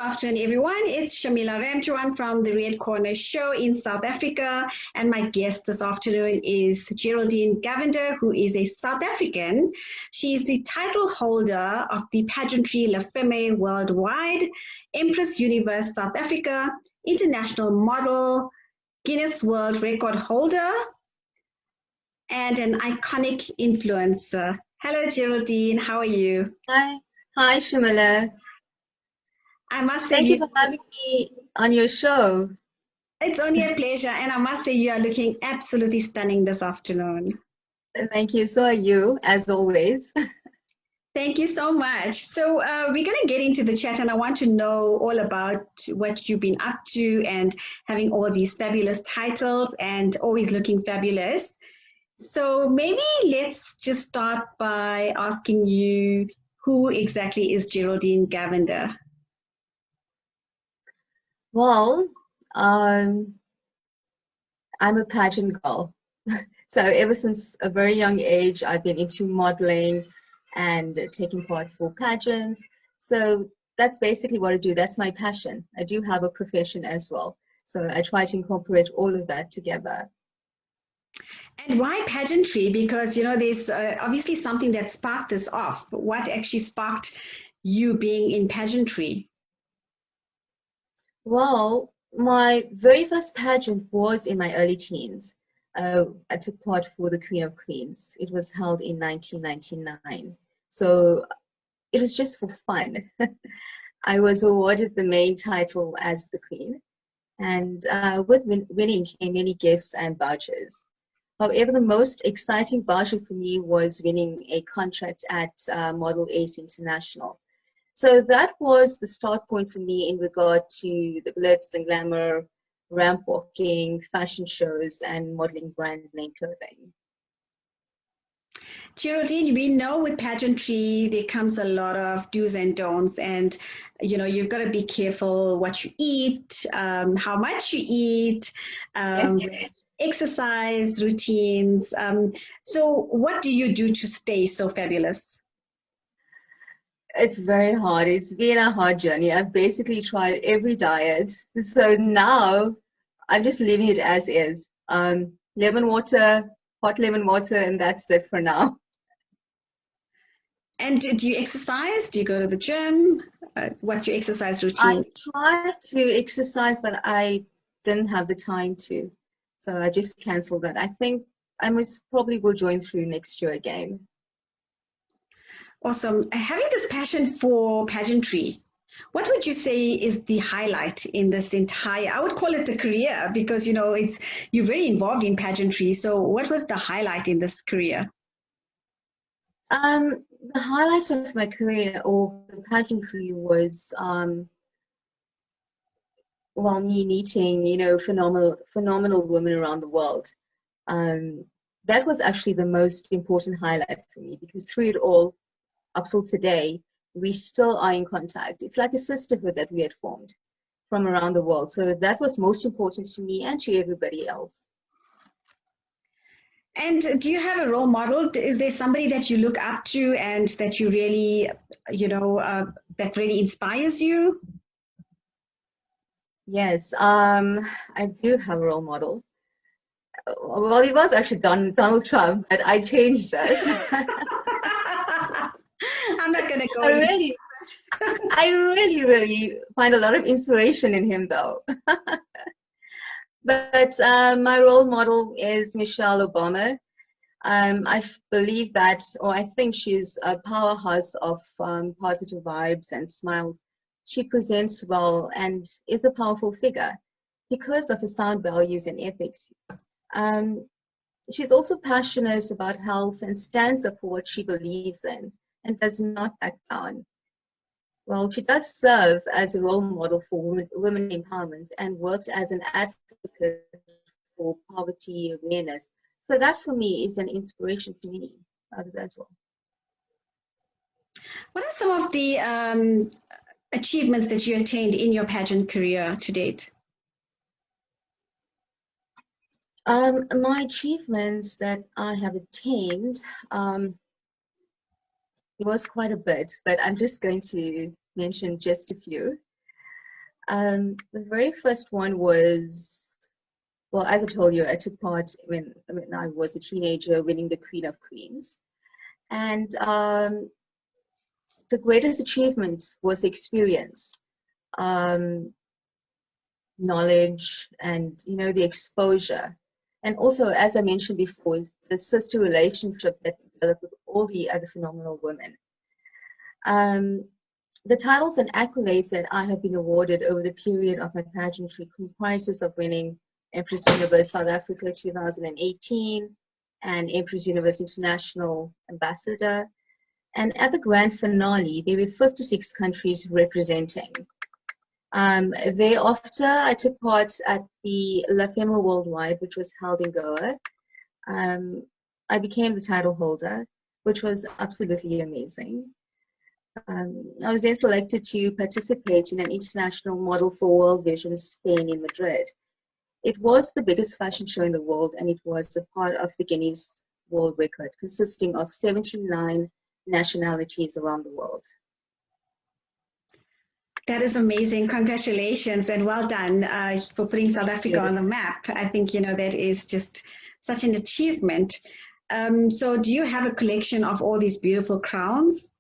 Afternoon, everyone. It's Shamila Ramjawan from the Red Corner Show in South Africa. And my guest this afternoon is Geraldine Govender, who is a South African. She is the title holder of the pageantry La Femme Worldwide, Empress Universe South Africa, international model, Guinness World Record holder, and an iconic influencer. Hello, Geraldine. How are you? Hi, Shamila. I must say, Thank you for having me on your show. It's only a pleasure, and I must say you are looking absolutely stunning this afternoon. Thank you. So are you, as always. Thank you so much. So we're going to get into the chat, and I want to know all about what you've been up to and having all these fabulous titles and always looking fabulous. So maybe let's just start by asking you, who exactly is Geraldine Govender? Well, I'm a pageant girl. So ever since a very young age, I've been into modeling and taking part for pageants. So that's basically what I do. That's my passion. I do have a profession as well. So I try to incorporate all of that together. And why pageantry? Because, you know, there's obviously something that sparked this off. What actually sparked you being in pageantry? Well, my very first pageant was in my early teens. I took part for the Queen of Queens. It was held in 1999. So it was just for fun. I was awarded the main title as the Queen, and with winning came many gifts and vouchers. However, the most exciting voucher for me was winning a contract at Model Ace International. So that was the start point for me in regard to the glitz and glamour, ramp walking, fashion shows, and modeling brand name clothing. Geraldine, we know with pageantry there comes a lot of do's and don'ts, and you know you've got to be careful what you eat, how much you eat, exercise routines. So, what do you do to stay so fabulous? It's very hard. It's been a hard journey. I've basically tried every diet. So now I'm just leaving it as is. Lemon water, hot lemon water, and that's it for now. And do you exercise? Do you go to the gym? What's your exercise routine? I tried to exercise, but I didn't have the time to. So I just canceled that. I think I most probably will join through next year again. Awesome. Having this passion for pageantry, what would you say is the highlight in this entire, I would call it a career because, you know, you're very involved in pageantry. So what was the highlight in this career? The highlight of my career or the pageantry was, well, me meeting, you know, phenomenal women around the world. That was actually the most important highlight for me because through it all, up till today, we still are in contact. It's like a sisterhood that we had formed from around the world. So that was most important to me and to everybody else. And do you have a role model? Is there somebody that you look up to and that you really, you know, that really inspires you? Yes, I do have a role model. Well, it was actually Donald Trump, but I changed it. I'm not going to go. I really find a lot of inspiration in him, though. But my role model is Michelle Obama. I believe that, or I think she's a powerhouse of positive vibes and smiles. She presents well and is a powerful figure because of her sound values and ethics. She's also passionate about health and stands up for what she believes in and does not back down. Well, she does serve as a role model for women empowerment and worked as an advocate for poverty awareness. So that for me is an inspiration to many others as well. What are some of the achievements that you attained in your pageant career to date? My achievements that I have attained, it was quite a bit, but I'm just going to mention just a few. The very first one was, well, as I told you, I took part when I was a teenager, winning the Queen of Queens. And the greatest achievement was experience, knowledge, and the exposure. And also, as I mentioned before, the sister relationship that developed with all the other phenomenal women. The titles and accolades that I have been awarded over the period of my pageantry comprises of winning Empress Universe South Africa 2018 and Empress Universe International Ambassador. And at the grand finale, there were 56 countries representing. Thereafter, I took part at the Femme Worldwide, which was held in Goa. I became the title holder, which was absolutely amazing. I was then selected to participate in an international model for World Vision Spain in Madrid. It was the biggest fashion show in the world, and it was a part of the Guinness World Record, consisting of 79 nationalities around the world. That is amazing. Congratulations and well done for putting South Africa on the map. I think, that is just such an achievement. So do you have a collection of all these beautiful crowns?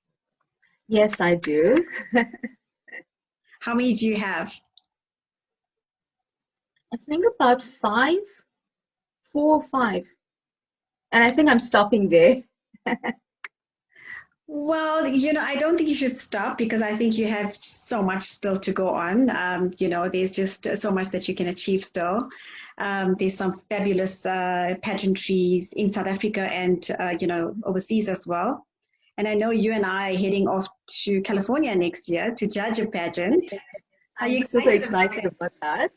Yes, I do. How many do you have? I think about 4 or 5. And I think I'm stopping there. Well, I don't think you should stop because I think you have so much still to go on. There's just so much that you can achieve still. There's some fabulous pageantries in South Africa and, overseas as well. And I know you and I are heading off to California next year to judge a pageant. I'm super excited about that.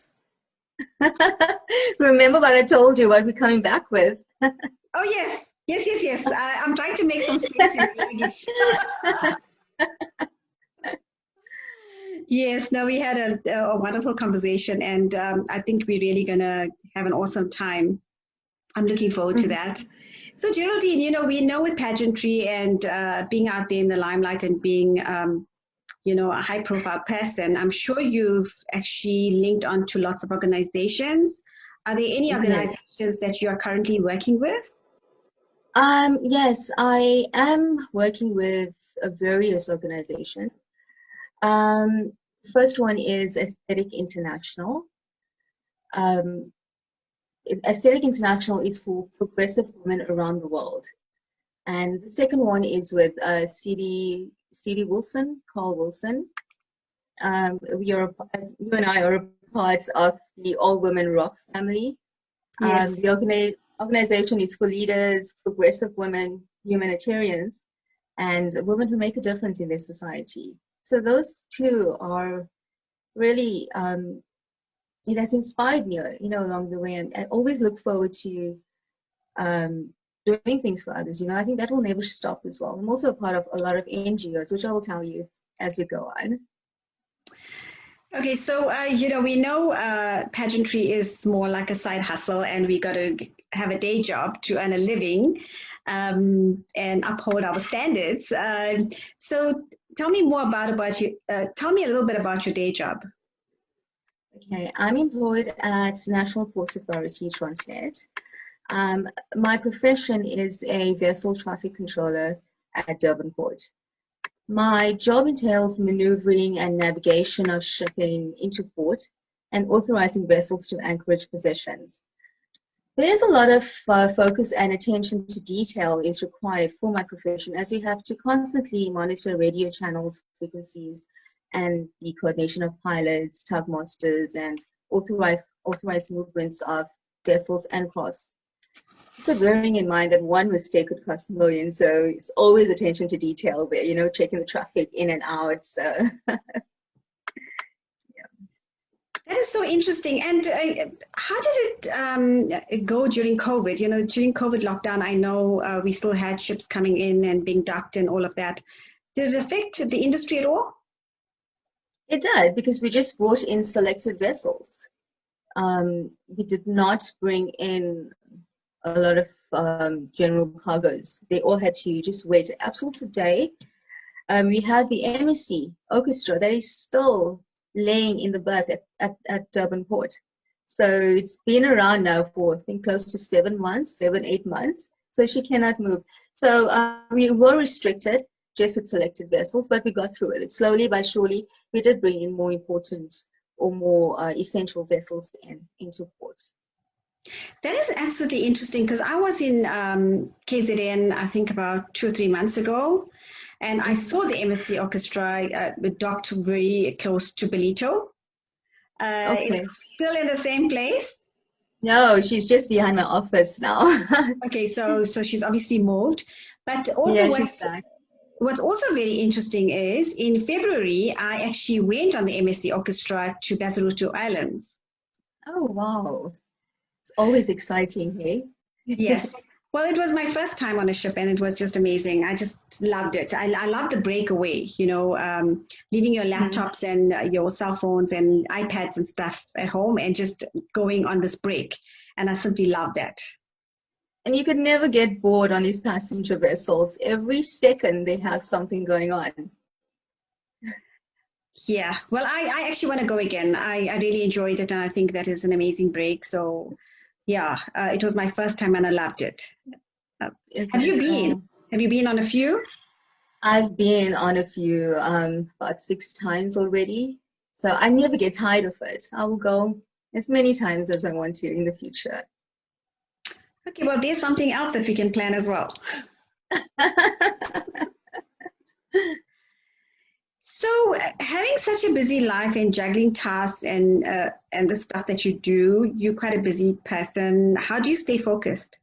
Remember what I told you, what we're coming back with. Oh, yes. Yes. I'm trying to make some space in luggage. Yes, no, we had a wonderful conversation, and I think we're really going to have an awesome time. I'm looking forward to that. So, Geraldine, we know with pageantry and being out there in the limelight and being, a high-profile person, I'm sure you've actually linked onto lots of organizations. Are there any organizations that you are currently working with? Yes, I am working with various organizations. First one is Aesthetic International. Aesthetic International is for progressive women around the world. And the second one is with C.D. Wilson, Carl Wilson. You and I are a part of the All Women Rock family. Yes. The organization is for leaders, progressive women, humanitarians, and women who make a difference in their society. So those two are really, it has inspired me, along the way. And I always look forward to doing things for others. I think that will never stop as well. I'm also a part of a lot of NGOs, which I will tell you as we go on. Okay, so, we know pageantry is more like a side hustle, and we got to have a day job to earn a living and uphold our standards. So tell me more about you. Tell me a little bit about your day job. Okay, I'm employed at National Ports Authority, Transnet. My profession is a vessel traffic controller at Durban Port. My job entails maneuvering and navigation of shipping into port and authorizing vessels to anchorage positions. There's a lot of focus and attention to detail is required for my profession, as we have to constantly monitor radio channels, frequencies, and the coordination of pilots, tug masters, and authorized movements of vessels and crafts. So bearing in mind that one mistake could cost millions, so it's always attention to detail there, checking the traffic in and out. So That is so interesting. And how did it go during COVID? During COVID lockdown, I know we still had ships coming in and being docked and all of that. Did it affect the industry at all? It did, because we just brought in selected vessels. We did not bring in a lot of general cargoes. They all had to just wait absolutely a day. We have the MSC Orchestra that is still laying in the berth at Durban Port. So it's been around now for, I think, close to 7 months, 8 months. So she cannot move. So we were restricted just with selected vessels, but we got through it. Slowly but surely, we did bring in more important or more essential vessels into ports. That is absolutely interesting because I was in KZN, I think about 2 or 3 months ago, and I saw the MSC Orchestra docked very close to Belito. Okay. Is it still in the same place? No, she's just behind my office now. Okay, so she's obviously moved. But also Yeah, she's back. What's also very interesting is in February, I actually went on the MSC Orchestra to Basutu Islands. Oh, wow. It's always exciting, hey? Yes. Well, it was my first time on a ship and it was just amazing. I just loved it. I loved the breakaway, leaving your laptops and your cell phones and iPads and stuff at home and just going on this break. And I simply loved that. And you could never get bored on these passenger vessels. Every second they have something going on. Yeah, well, I actually want to go again. I really enjoyed it and I think that is an amazing break. So yeah, it was my first time and I loved it. Have you been? Have you been on a few? I've been on a few, about 6 times already. So I never get tired of it. I will go as many times as I want to in the future. Okay, well, there's something else that we can plan as well. So, having such a busy life and juggling tasks and the stuff that you do, you're quite a busy person. How do you stay focused?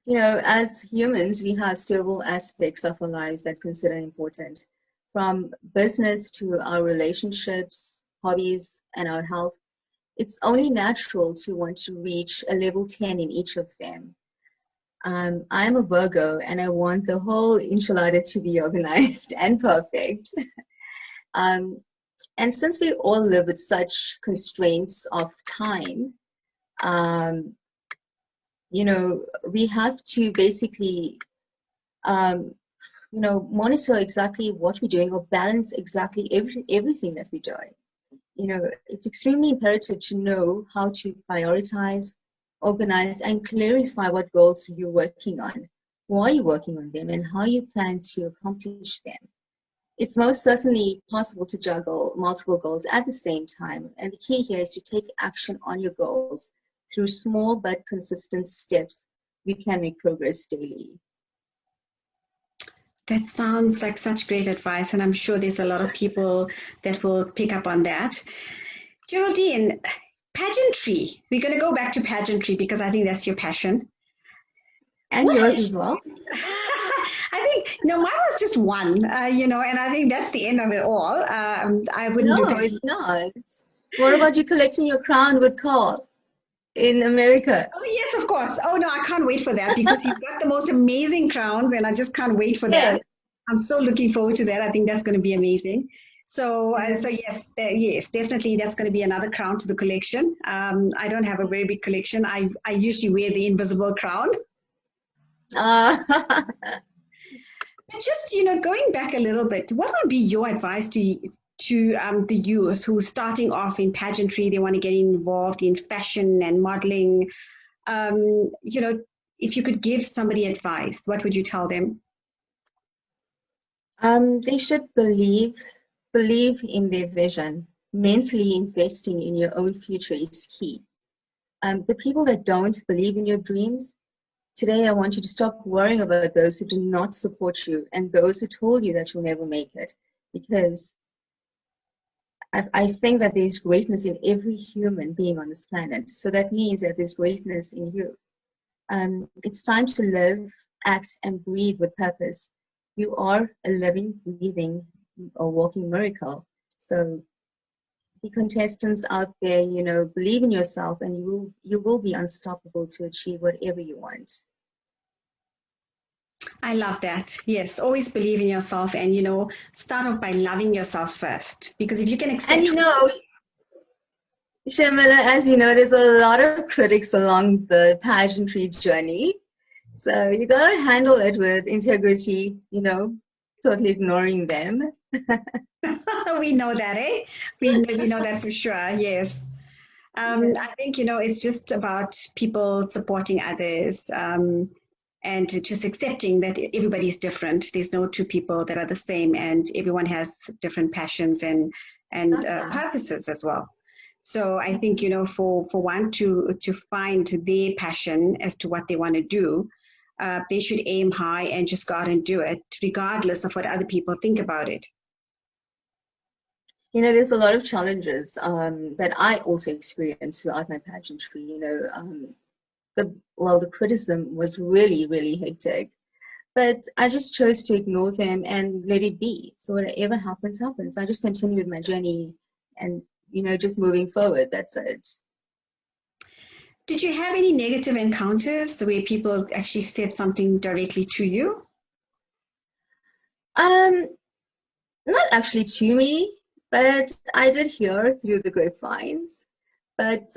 As humans, we have several aspects of our lives that consider important, from business to our relationships, hobbies, and our health. It's only natural to want to reach a level 10 in each of them. I'm a Virgo and I want the whole enchilada to be organized and perfect. And since we all live with such constraints of time, we have to basically, monitor exactly what we're doing or balance exactly everything that we're doing. It's extremely imperative to know how to prioritize, organize, and clarify what goals you're working on, why you're working on them, and how you plan to accomplish them. It's most certainly possible to juggle multiple goals at the same time, and the key here is to take action on your goals through small but consistent steps. We can make progress daily. That sounds like such great advice, and I'm sure there's a lot of people that will pick up on that. Geraldine, pageantry. We're going to go back to pageantry because I think that's your passion. And yours as well? I think, mine was just one, and I think that's the end of it all. I wouldn't do that. No, it's not. What about you collecting your crown with Carl in America? Oh, yes, of course. Oh, no, I can't wait for that because you've got the most amazing crowns and I just can't wait for that. I'm so looking forward to that. I think that's going to be amazing. So yes, definitely that's going to be another crown to the collection. I don't have a very big collection. I usually wear the invisible crown. But just, going back a little bit, what would be your advice to the youth who are starting off in pageantry? They want to get involved in fashion and modeling. If you could give somebody advice, what would you tell them? They should believe in their vision. Mentally investing in your own future is key. The people that don't believe in your dreams, today I want you to stop worrying about those who do not support you and those who told you that you'll never make it, because I think that there's greatness in every human being on this planet. So that means that there's greatness in you. It's time to live, act, and breathe with purpose. You are a living, breathing, or walking miracle. So the contestants out there, believe in yourself and you will be unstoppable to achieve whatever you want. I love that. Yes, always believe in yourself and, start off by loving yourself first. Because if you can accept... And Shamila, as you know, there's a lot of critics along the pageantry journey. So you got to handle it with integrity, totally ignoring them. We know that, eh? We know that for sure. Yes. Yeah. I think, it's just about people supporting others, and just accepting that everybody's different. There's no two people that are the same, and everyone has different passions and purposes as well. So I think, for one to find their passion as to what they want to do, they should aim high and just go out and do it, regardless of what other people think about it. There's a lot of challenges that I also experienced throughout my pageantry. The criticism was really, really hectic, but I just chose to ignore them and let it be. So whatever happens, happens. I just continue with my journey and, just moving forward. That's it. Did you have any negative encounters where people actually said something directly to you? Um, Not actually to me, but I did hear through the grapevines. But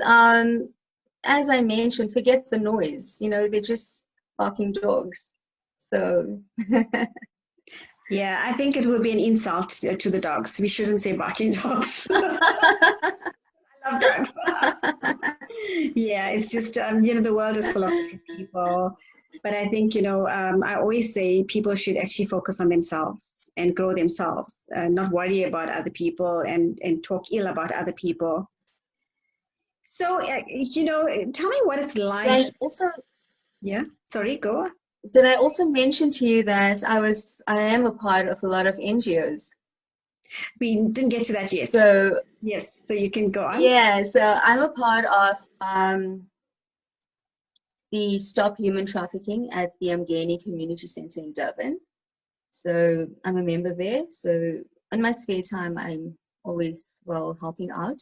as I mentioned, forget the noise. They're just barking dogs. So Yeah, I think it will be an insult to the dogs. We shouldn't say barking dogs. I love dogs. Yeah, it's just, the world is full of different people. But I think, I always say people should actually focus on themselves and grow themselves, not worry about other people and talk ill about other people. So, tell me what it's like. Yeah, sorry, go on. Did I also mention to you that I am a part of a lot of NGOs? We didn't get to that yet. So yes, so you can go on. yeah, so I'm a part of the Stop Human Trafficking at the Umgeni Community Center in Durban. So I'm a member there. So in my spare time, I'm always, helping out.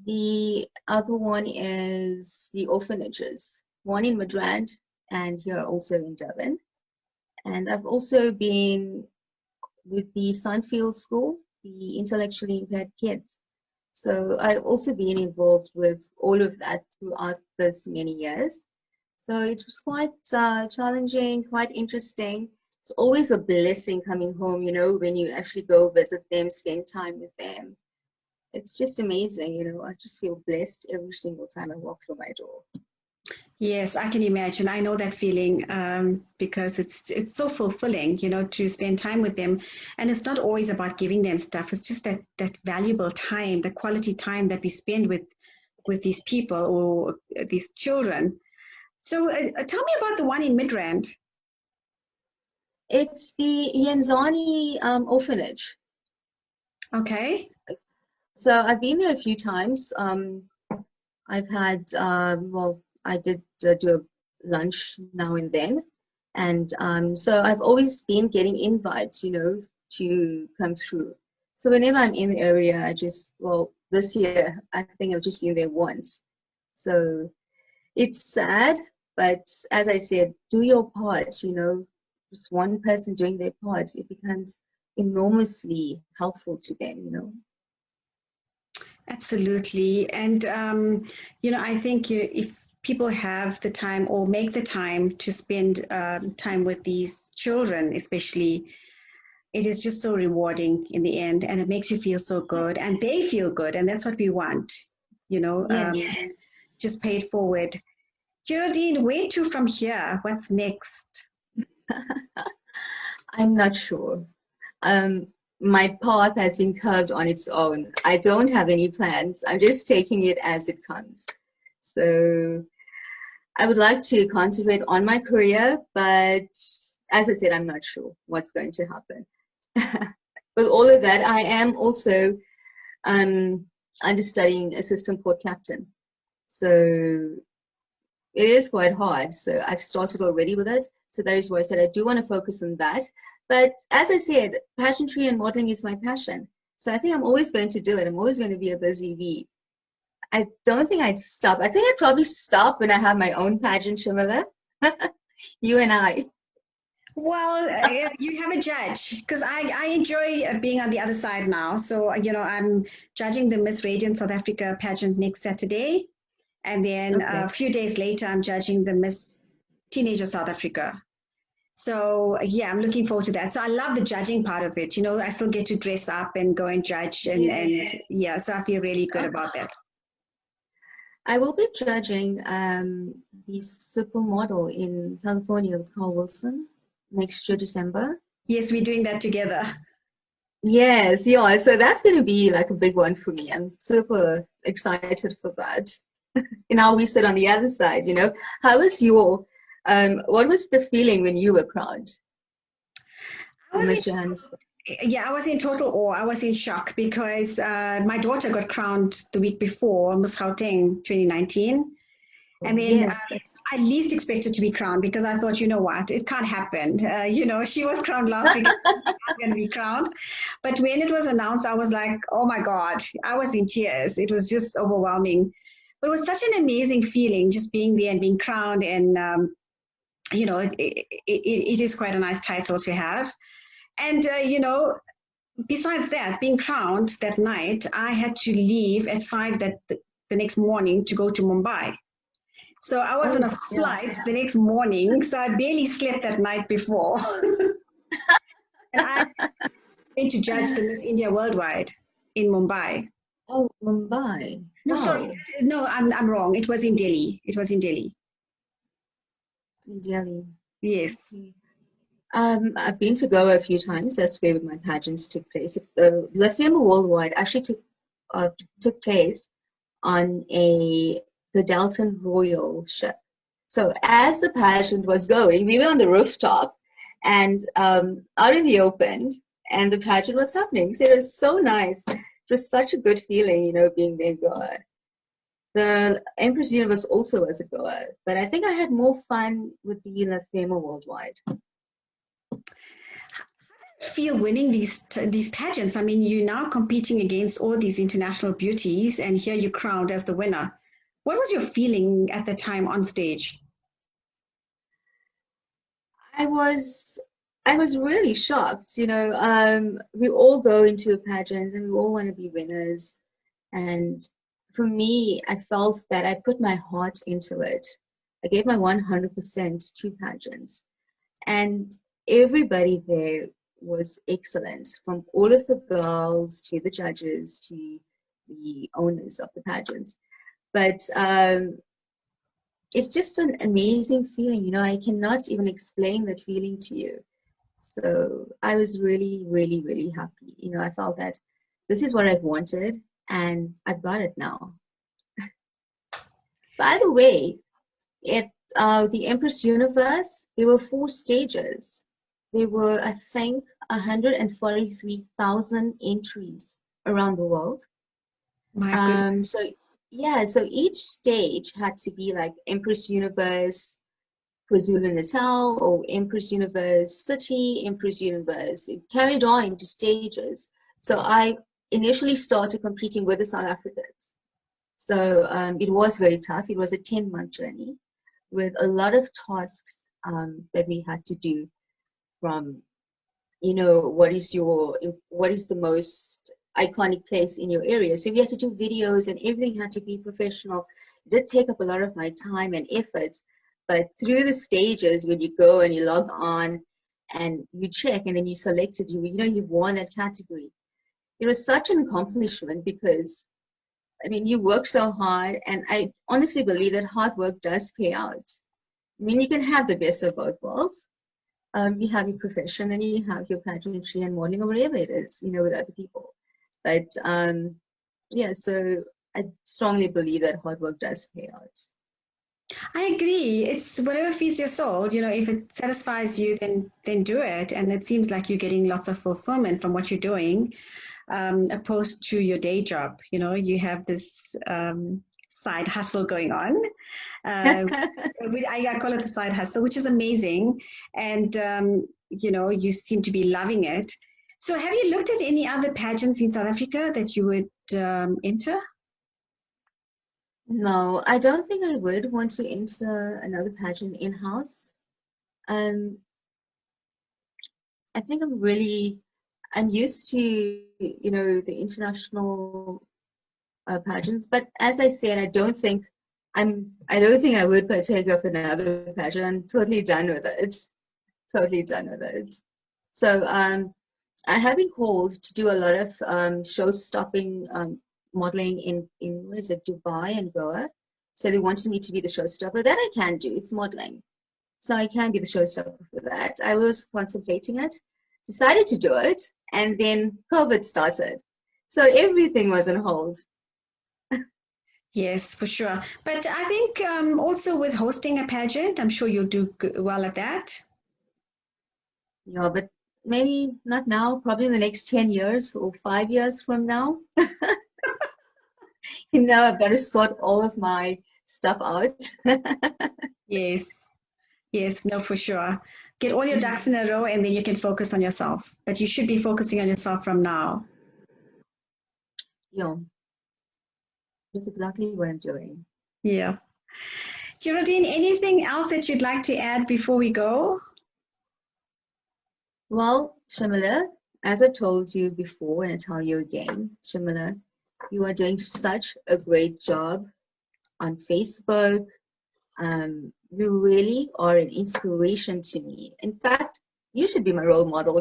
The other one is the orphanages, one in Midrand and here also in Durban. And I've also been with the Sunfield School, the intellectually impaired kids. So I've also been involved with all of that throughout this many years. So it was quite challenging, quite interesting. It's always a blessing coming home, when you actually go visit them, spend time with them. It's just amazing, I just feel blessed every single time I walk through my door. Yes, I can imagine. I know that feeling, because it's so fulfilling, to spend time with them. And it's not always about giving them stuff. It's just that valuable time, the quality time that we spend with these people or these children. So tell me about the one in Midrand. It's the Yenzani orphanage. Okay. So I've been there a few times. I've had, I did do a lunch now and then. And so I've always been getting invites, to come through. So whenever I'm in the area, this year, I think I've just been there once. So it's sad, but as I said, do your part, just one person doing their part, it becomes enormously helpful to them. Absolutely. And, I think if people have the time or make the time to spend time with these children, especially, it is just so rewarding in the end, and it makes you feel so good and they feel good. And that's what we want, Yes. Just pay it forward. Geraldine, where to from here? What's next? I'm not sure. My path has been curved on its own. I don't have any plans. I'm just taking it as it comes. So I would like to concentrate on my career, but as I said, I'm not sure what's going to happen. With all of that, I am also understudying assistant port captain. So it is quite hard. So I've started already with it. So that is why I said I do want to focus on that. But as I said, pageantry and modeling is my passion. So I think I'm always going to do it. I'm always going to be a busy bee. I don't think I'd stop. I think I'd probably stop when I have my own pageant, Shamila. You and I. Well, you have a judge, because I enjoy being on the other side now. So, I'm judging the Miss Radiant South Africa pageant next Saturday. And then a few days later, I'm judging the Miss Teenager South Africa. So yeah, I'm looking forward to that. So I love the judging part of it. I still get to dress up and go and judge, and yeah, so I feel really good about that. I will be judging the supermodel in California with Carl Wilson next year, December. Yes, we're doing that together. Yes, yeah. So that's going to be like a big one for me. I'm super excited for that. And now we sit on the other side, How was what was the feeling when you were crowned? Yeah, I was in total awe. I was in shock because my daughter got crowned the week before, Miss Gauteng 2019. And then yes. I least expected to be crowned because I thought, you know what, it can't happen. She was crowned last week. I'm going to be crowned. But when it was announced, I was like, oh my God, I was in tears. It was just overwhelming. But it was such an amazing feeling just being there and being crowned. And, it is quite a nice title to have. And, besides that, being crowned that night, I had to leave at 5 the next morning to go to Mumbai. So I was on a flight the next morning, so I barely slept that night before. And I went to judge the Miss India Worldwide in Mumbai. Oh, Mumbai. No, sorry. No, I'm wrong. It was in Delhi. It was in Delhi. In Delhi. Yes. Okay. I've been to Goa a few times. That's where my pageants took place. The Femme Worldwide actually took place on the Dalton Royal ship. So as the pageant was going, we were on the rooftop and out in the open, and the pageant was happening. So it was so nice. It was such a good feeling, being there in Goa. The Empress Universe also was at Goa, but I think I had more fun with the La Femme Worldwide. Feel winning these pageants? I mean, you're now competing against all these international beauties, and here you're crowned as the winner. What was your feeling at the time on stage? I was really shocked. We all go into a pageant and we all want to be winners. And for me, I felt that I put my heart into it. I gave my 100% to pageants. And everybody there was excellent, from all of the girls to the judges to the owners of the pageants. But it's just an amazing feeling. I cannot even explain that feeling to you. So I was really, really, really happy. I felt that this is what I've wanted and I've got it now. By the way, at the Empress Universe, there were 4 stages. There were, I think, 143,000 entries around the world. My goodness. So each stage had to be like Empress Universe KwaZulu-Natal or Empress Universe City, Empress Universe. It carried on into stages. So I initially started competing with the South Africans. So it was very tough. It was a 10-month journey with a lot of tasks that we had to do, from what is the most iconic place in your area. So we had to do videos and everything had to be professional. It did take up a lot of my time and effort, but through the stages, when you go and you log on and you check and then you selected, you've won that category. It was such an accomplishment because you work so hard, and I honestly believe that hard work does pay out. You can have the best of both worlds. You have your profession and you have your pageantry and modeling or whatever it is, with other people. But so I strongly believe that hard work does pay out. I agree. It's whatever feeds your soul. If it satisfies you, then do it. And it seems like you're getting lots of fulfillment from what you're doing, opposed to your day job. You have this side hustle going on. I call it the side hustle, which is amazing. And, you seem to be loving it. So have you looked at any other pageants in South Africa that you would enter? No, I don't think I would want to enter another pageant in-house. I think I'm used to, the international pageants. But as I said, I don't think I would partake of another pageant. I'm totally done with it. totally done with it. So I have been called to do a lot of show-stopping modeling in what is it, Dubai and Goa. So they wanted me to be the showstopper. That I can do. It's modeling. So I can be the showstopper for that. I was contemplating it, decided to do it, and then COVID started. So everything was on hold. Yes, for sure. But I think also with hosting a pageant, I'm sure you'll do well at that. Yeah, but maybe not now, probably in the next 10 years or 5 years from now. I've got to sort all of my stuff out. Yes, yes, no, for sure. Get all your ducks in a row and then you can focus on yourself. But you should be focusing on yourself from now. Yeah, that's exactly what I'm doing. Yeah. Geraldine, anything else that you'd like to add before we go? Well, Shamila, as I told you before, and I tell you again, Shamila, you are doing such a great job on Facebook. You really are an inspiration to me. In fact, you should be my role model,